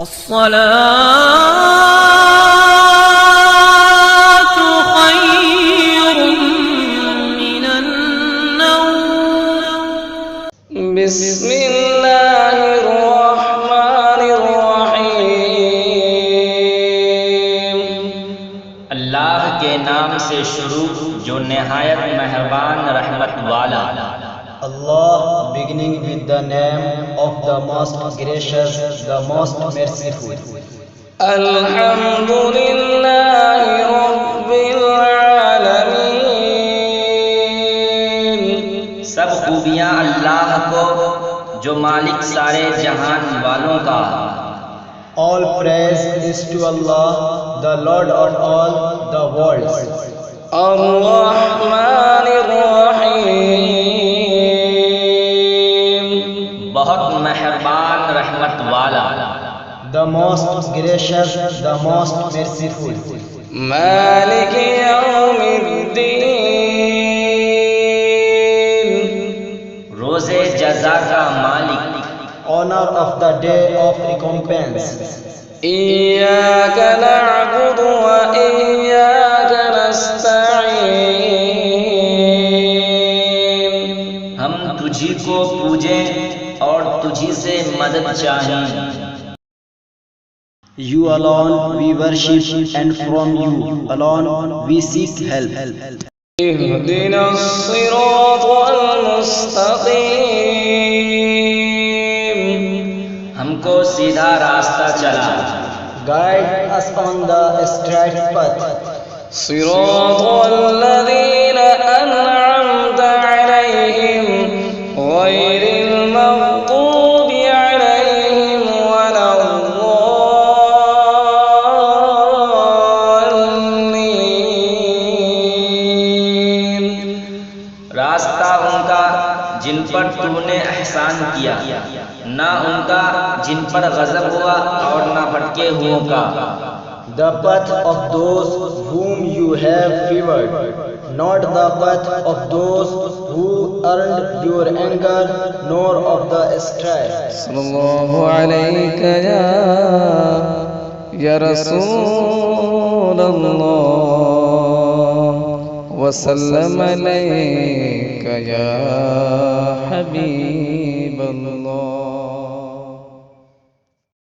अस्सलातु खैरुम मिनन्नौम। बिस्मिल्लाहिर्रहमानिर्रहीम। अल्लाह के नाम से शुरू जो निहायत मेहरबान रहमत वाला। Allah, beginning with the name of the most gracious, the most merciful. अल्हम्दुलिल्लाहि रब्बिल आलमीन। सब खूबियाँ अल्लाह को जो मालिक सारे जहान वालों का। All praise is to Allah, the Lord of all the worlds. अर्रहमानिर्रहीम। बहुत मेहरबान रहमत वाला। The most gracious, the most merciful. मालिक यौमिद्दीन। रोज़े जज़ा का मालिक। Honor of the day of recompense. इय्याक नअबुदु व इय्याक नस्तईन। हम तुझी को पूजें और तुझी से मदद चाहें। You alone we worship and from you alone we seek help. इहदिना अस्सिरातल मुस्तकीम। हमको सीधा रास्ता चला। Guide us on the straight path. सिरातल लज़ीना अनअमता अलैहिम गैरिल मग़दूबि अलैहिम वलद्दल्लीन। रास्ता उनका जिन पर तूने एहसान किया, ना उनका जिन पर गज़ब हुआ और ना भटके हुओं का। The path of those whom you have favored, not the path of those who earned your anger, nor of the astray. सल्लल्लाहु अलैका या रसूलल्लाह वसल्लम अलैका या हबीबल्लाह।